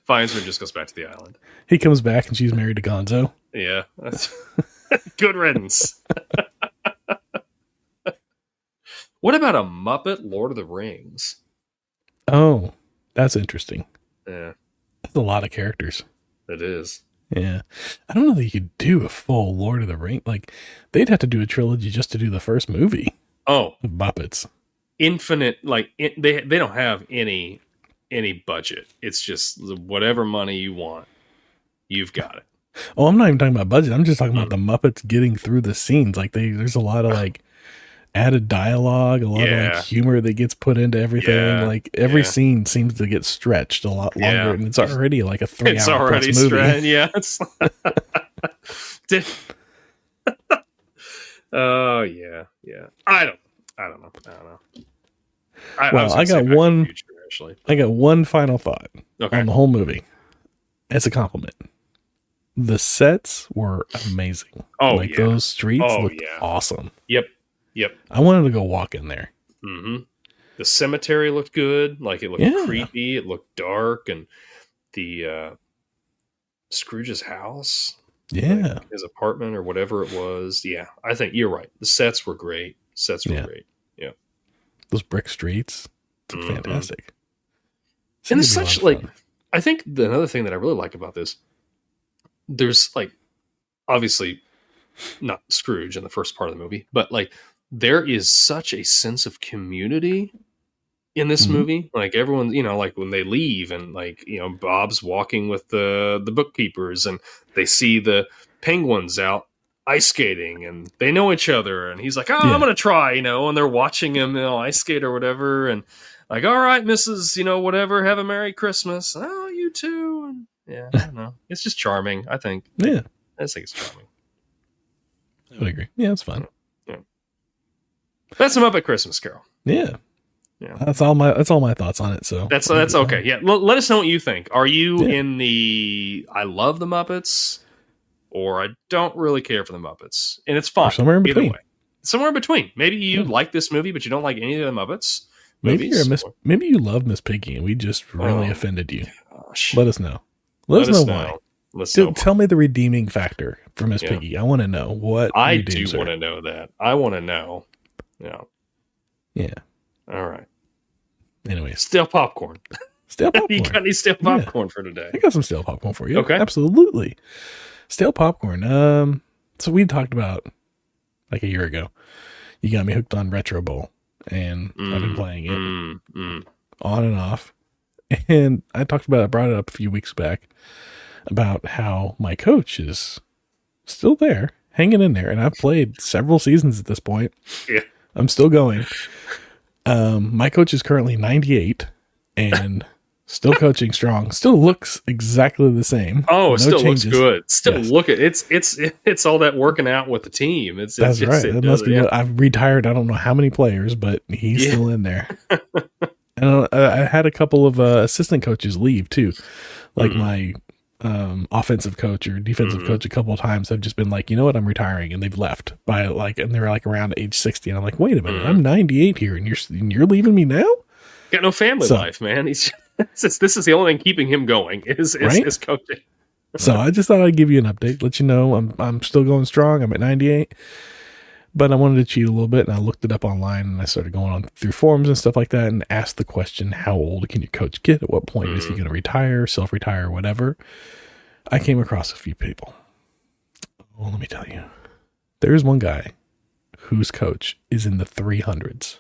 Finds her and just goes back to the island. He comes back and she's married to Gonzo. Yeah. That's good riddance. What about a Muppet Lord of the Rings? Oh, that's interesting. Yeah. That's a lot of characters. It is. Yeah. I don't know that you could do a full Lord of the Rings. Like, they'd have to do a trilogy just to do the first movie. Oh. Of Muppets. Infinite, they don't have any any budget. It's just whatever money you want, you've got it. Oh, I'm not even talking about budget. I'm just talking about the Muppets getting through the scenes. Like there's a lot of like added dialogue, a lot of like humor that gets put into everything. Like every scene seems to get stretched a lot longer, and it's already like a 3 It's hour already plus movie. Yeah. It's oh yeah. I don't know. I got one. Future, actually, I got one final thought on the whole movie. It's a compliment. The sets were amazing. Oh, like those streets looked awesome. Yep. I wanted to go walk in there. Mm-hmm. The cemetery looked good. Like it looked creepy. It looked dark, and the Scrooge's house, like his apartment or whatever it was. Yeah, I think you're right. The sets were great. Great. Yeah, those brick streets, fantastic. And it's such like, I think another thing that I really like about this, there's like, obviously not Scrooge in the first part of the movie, but like there is such a sense of community in this movie. Like everyone, like when they leave and like, Bob's walking with the bookkeepers and they see the penguins out ice skating and they know each other. And he's like, I'm going to try, and they're watching him, ice skate or whatever. And like, all right, Mrs. Whatever, have a Merry Christmas. Oh, you too. And I don't know. It's just charming, I think. Yeah. I just think it's charming. I would agree. Yeah, it's fun. Yeah. That's a Muppet Christmas Carol. Yeah. That's all my thoughts on it. So that's okay. Yeah. Let us know what you think. Are you in the I love the Muppets or I don't really care for the Muppets? And it's fine. Or somewhere in between. Somewhere in between. Maybe you like this movie, but you don't like any of the Muppets. Maybe you love Miss Piggy and we just really offended you. Gosh. Let us know. Let us know why. Tell me the redeeming factor for Miss Piggy. I want to know what I do want to know that. I want to know. Yeah. All right. Anyways. Stale popcorn. Stale popcorn. You got any stale popcorn for today? I got some stale popcorn for you. Okay. Absolutely. Stale popcorn. So we talked about like a year ago. You got me hooked on Retro Bowl and I've been playing it on and off. And I brought it up a few weeks back about how my coach is still there, hanging in there. And I've played several seasons at this point. Yeah. I'm still going. My coach is currently 98 and still coaching strong. Still looks exactly the same. Oh, no still changes. Looks good. Still look at it's all that working out with the team. That's right. It must be. I've retired. I don't know how many players, but he's still in there. And I had a couple of assistant coaches leave too, like my offensive coach or defensive coach. A couple of times have just been like, you know what, I'm retiring, and they've left and they're like around age 60, and I'm like, wait a minute, I'm 98 here, and you're leaving me now? Got no family life, man. This is the only thing keeping him going is coaching. So I just thought I'd give you an update, let you know I'm still going strong. I'm at 98. But I wanted to cheat a little bit, and I looked it up online, and I started going on through forums and stuff like that, and asked the question, how old can your coach get? At what point is he going to retire, self-retire, whatever? I came across a few people. Well, let me tell you. There's one guy whose coach is in the 300s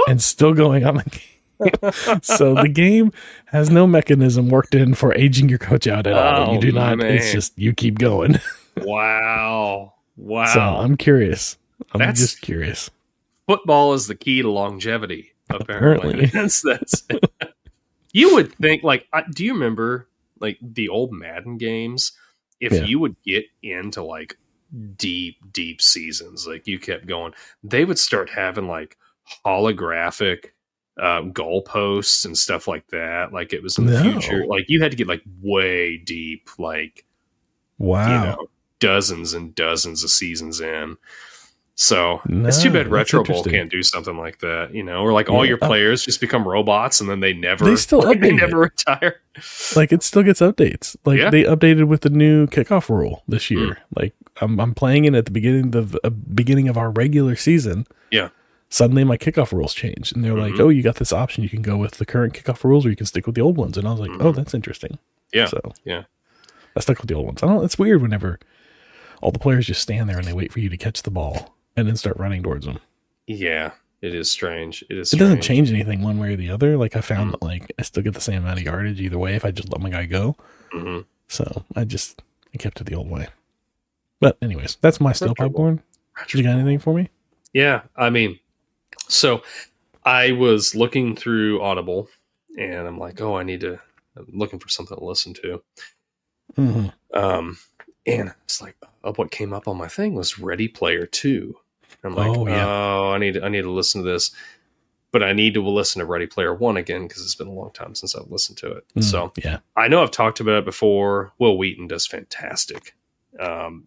and still going on the game. So the game has no mechanism worked in for aging your coach out at all. You do not. Man. It's just, you keep going. Wow. So I'm curious. I'm just curious. Football is the key to longevity, apparently. That's You would think, like, do you remember, like, the old Madden games? If you would get into, like, deep seasons, like, you kept going, they would start having, like, holographic goalposts and stuff like that. Like, it was in the future. Like, you had to get, like, way deep, like, wow. Dozens and dozens of seasons in. So it's too bad Retro Bowl can't do something like that, or like all your players just become robots and then they never retire. Like it still gets updates. Like they updated with the new kickoff rule this year. Like I'm playing it at the beginning of our regular season. Yeah. Suddenly my kickoff rules changed and they're like, oh, you got this option. You can go with the current kickoff rules or you can stick with the old ones. And I was like, oh, that's interesting. Yeah. So I stuck with the old ones. It's weird whenever all the players just stand there and they wait for you to catch the ball and then start running towards them. Yeah. It is strange. It is. It Strange. doesn't change anything one way or the other. Like I found that like I still get the same amount of yardage either way if I just let my guy go. Mm-hmm. So I kept it the old way. But anyways, that's my still popcorn. You got anything for me? Yeah, I mean, so I was looking through Audible, and I'm like, oh, I'm looking for something to listen to. Mm-hmm. And it's like, what came up on my thing was Ready Player 2. I'm like, I need to listen to this, but I need to listen to Ready Player 1 again because it's been a long time since I've listened to it. So yeah, I know I've talked about it before. Will Wheaton does fantastic.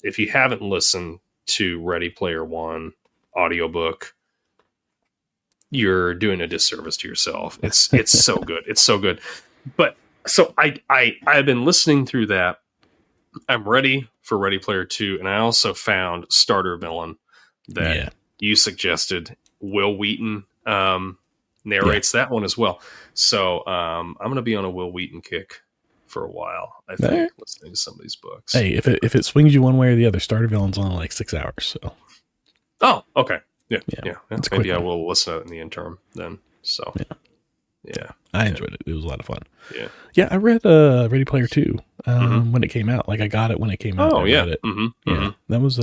If you haven't listened to Ready Player 1 audiobook, you're doing a disservice to yourself. It's so good. It's so good. But so I've been listening through that. I'm ready for Ready Player 2, and I also found Starter Villain that you suggested. Will Wheaton narrates that one as well. So I'm going to be on a Will Wheaton kick for a while, I think, listening to some of these books. Hey, if it swings you one way or the other, Starter Villain's only like 6 hours. So. Oh, okay. Yeah. Maybe I one. will listen to it in the interim then. So yeah. I enjoyed it. It was a lot of fun. Yeah. Yeah, I read Ready Player 2 when it came out. Like I got it when it came out. Oh, yeah. Read it. Mm-hmm. Yeah. That was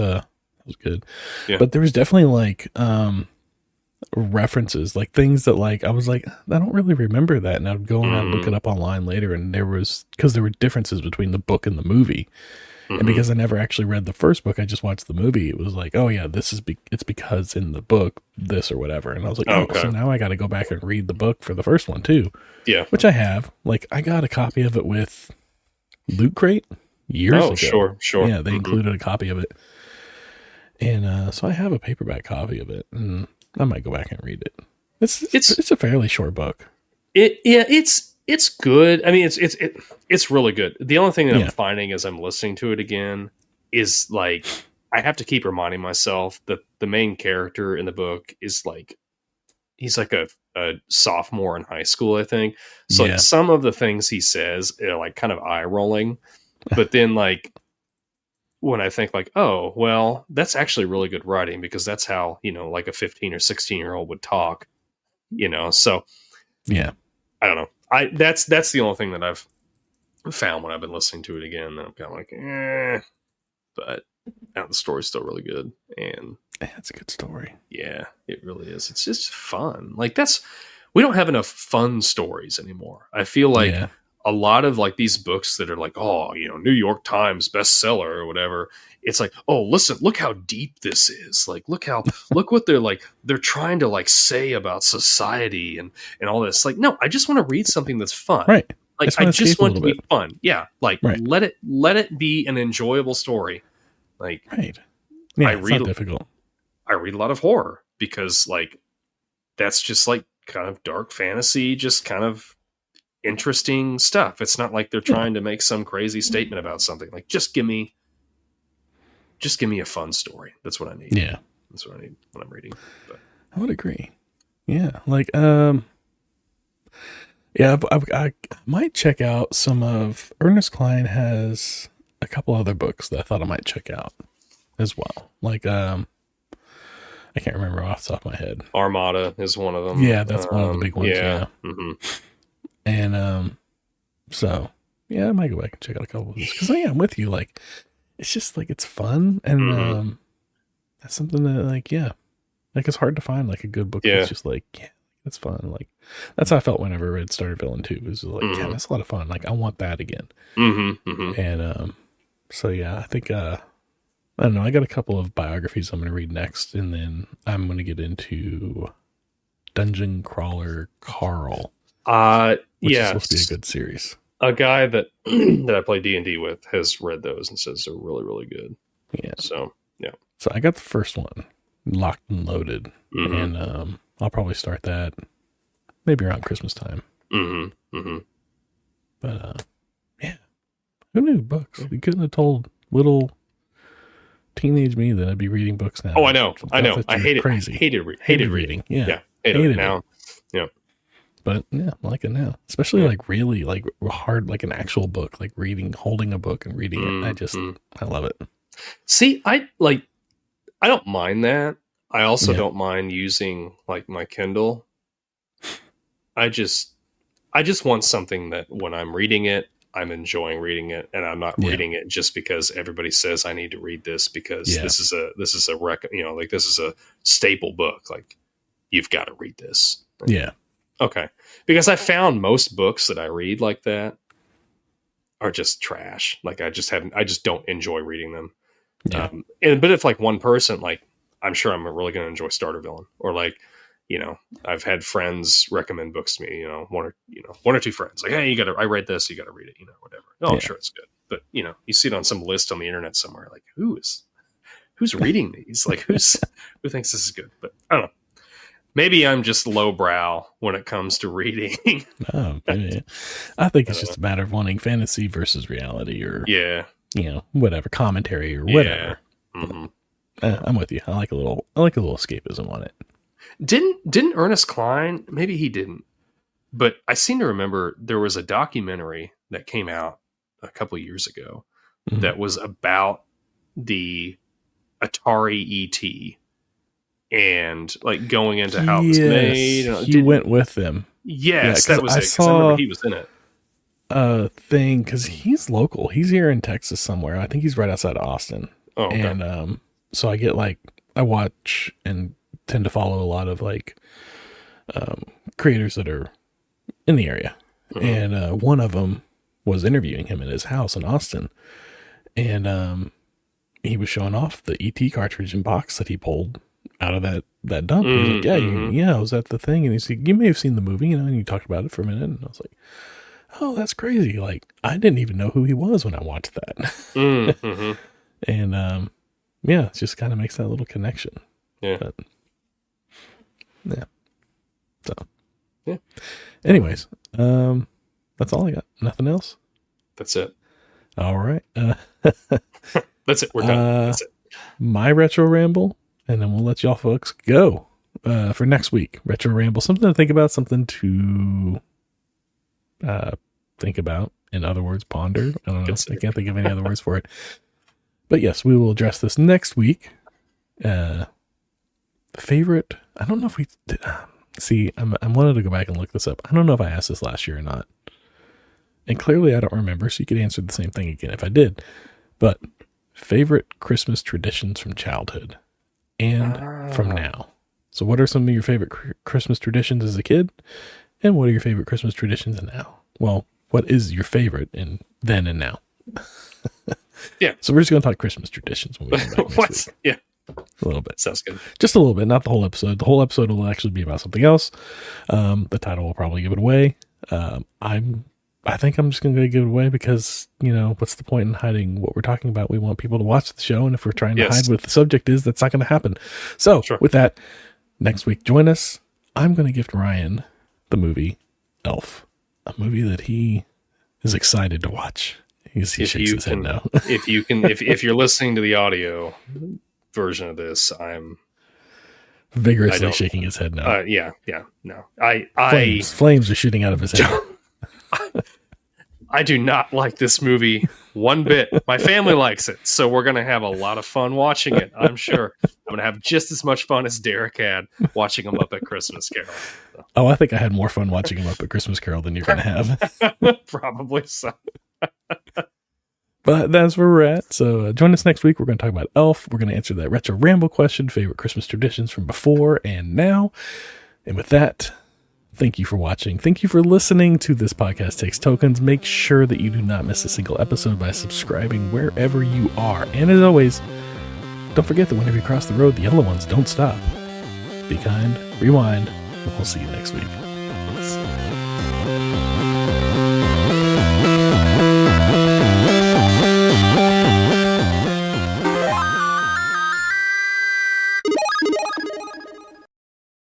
good. Yeah. But there was definitely like references, like things that like I was like, I don't really remember that. And I would go around and look it up online later, and there were differences between the book and the movie. And because I never actually read the first book, I just watched the movie. It was like, oh yeah, this is it's because in the book this or whatever. And I was like, so now I got to go back and read the book for the first one too. Yeah, which I have. Like I got a copy of it with Loot Crate years ago. Sure. Yeah, they included a copy of it, and so I have a paperback copy of it, and I might go back and read it. It's a fairly short book. It's good. I mean, it's really good. The only thing that I'm finding as I'm listening to it again is like I have to keep reminding myself that the main character in the book is like he's like a sophomore in high school, I think. So like some of the things he says are like kind of eye rolling, but then like when I think like, oh well, that's actually really good writing because that's how like a 15 or 16-year-old would talk, So yeah, I don't know. That's the only thing that I've found when I've been listening to it again. That I'm kind of like, but the story's still really good, and it's a good story. Yeah, it really is. It's just fun. Like we don't have enough fun stories anymore. I feel like a lot of like these books that are like, oh, New York Times bestseller or whatever. It's like, oh, listen, look how deep this is. Like, look what they're trying to like say about society and all this. Like, no, I just want to read something that's fun. Right. Like, I just want it to be fun. Yeah. Like, let it be an enjoyable story. Like, right. Yeah, it's not difficult. I read a lot of horror because like, that's just like kind of dark fantasy, just kind of interesting stuff. It's not like they're trying to make some crazy statement about something. Like, just give me a fun story. That's what I need. Yeah. That's what I need when I'm reading. But I would agree. Yeah. Like, I might check out some of Ernest Cline has a couple other books that I thought I might check out as well. Like, I can't remember off the top of my head. Armada is one of them. Yeah, that's one of the big ones. Yeah. Mm-hmm. And, so yeah, I might go back and check out a couple of these because I'm with you. Like, it's just like, it's fun. And, that's something that like it's hard to find like a good book. That's just like, it's fun. Like that's how I felt whenever I read Starter Villain 2. It was like, that's a lot of fun. Like I want that again. And, so yeah, I think, I don't know. I got a couple of biographies I'm going to read next, and then I'm going to get into Dungeon Crawler Carl. Which is supposed to be a good series. A guy that I play D&D with has read those and says they're really, really good. Yeah. So, yeah. So I got the first one locked and loaded, and I'll probably start that maybe around Christmas time. But, yeah. Who knew books? We couldn't have told little teenage me that I'd be reading books now. Oh, I know. I hate it. Crazy. Hated reading. Yeah. Hated it now. Yeah. But yeah, I like it now. Especially like really like hard, like an actual book, like holding a book and reading it. I love it. See, I don't mind that. I also don't mind using like my Kindle. I just want something that when I'm reading it, I'm enjoying reading it, and I'm not reading it just because everybody says I need to read this because this is a this is a staple book. Like, you've got to read this. Yeah. Okay. Because I found most books that I read like that are just trash. Like, I just don't enjoy reading them. Yeah. But if like one person, like, I'm sure I'm really going to enjoy Starter Villain, or like, I've had friends recommend books to me, one or two friends like, hey, I read this, you got to read it, whatever. Oh, sure. It's good. But you see it on some list on the internet somewhere. Like, who's reading these? Like, who thinks this is good? But I don't know. Maybe I'm just lowbrow when it comes to reading. Oh, maybe. I think it's just a matter of wanting fantasy versus reality, or whatever, commentary or whatever. Mm-hmm. I'm with you. I like a little escapism on it. Didn't Ernest Cline? Maybe he didn't, but I seem to remember there was a documentary that came out a couple years ago that was about the Atari ET. And like going into how it was made. He went with them. Yes, that was it. Because I remember he was in it. Thing, because he's local. He's here in Texas somewhere. I think he's right outside of Austin. Oh, okay. And so I watch and tend to follow a lot of like creators that are in the area. Mm-hmm. And one of them was interviewing him in his house in Austin. And he was showing off the ET cartridge and box that he pulled out of that dump. He was like, yeah, was that the thing? And he's like, you may have seen the movie, and you talked about it for a minute. And I was like, oh, that's crazy. Like, I didn't even know who he was when I watched that. Mm-hmm. And, it just kind of makes that little connection. Yeah. But, yeah. So, yeah. Anyways, that's all I got. Nothing else? That's it. All right. That's it. We're done. That's it. My retro ramble. And then we'll let y'all folks go for next week. Retro ramble, something to think about, something to think about. In other words, ponder. I don't know. I can't think of any other words for it. But yes, we will address this next week. Favorite. I don't know if we did. See, I wanted to go back and look this up. I don't know if I asked this last year or not. And clearly I don't remember, so you could answer the same thing again if I did. But favorite Christmas traditions from childhood. And from now. So what are some of your favorite Christmas traditions as a kid? And what are your favorite Christmas traditions now? Well, what is your favorite in then and now? Yeah. So we're just going to talk Christmas traditions when we come back next week. Yeah. A little bit. Sounds good. Just a little bit, not the whole episode. The whole episode will actually be about something else. The title will probably give it away. I think I'm just going to give it away because, what's the point in hiding what we're talking about? We want people to watch the show. And if we're trying to hide what the subject is, that's not going to happen. So with that, next week, join us. I'm going to gift Ryan the movie Elf, a movie that he is excited to watch. He shakes his head no. if you're listening to the audio version of this, I'm vigorously shaking his head no. No. Flames are shooting out of his head. I do not like this movie one bit. My family likes it, so we're going to have a lot of fun watching it, I'm sure. I'm going to have just as much fun as Deric had watching a Muppet Christmas Carol. So. Oh, I think I had more fun watching a Muppet Christmas Carol than you're going to have. Probably so. But that's where we're at. So join us next week. We're going to talk about Elf. We're going to answer that retro ramble question, favorite Christmas traditions from before and now. And with that, thank you for watching. Thank you for listening to This Podcast Takes Tokens. Make sure that you do not miss a single episode by subscribing wherever you are. And as always, don't forget that whenever you cross the road, the yellow ones don't stop. Be kind, rewind, and we'll see you next week.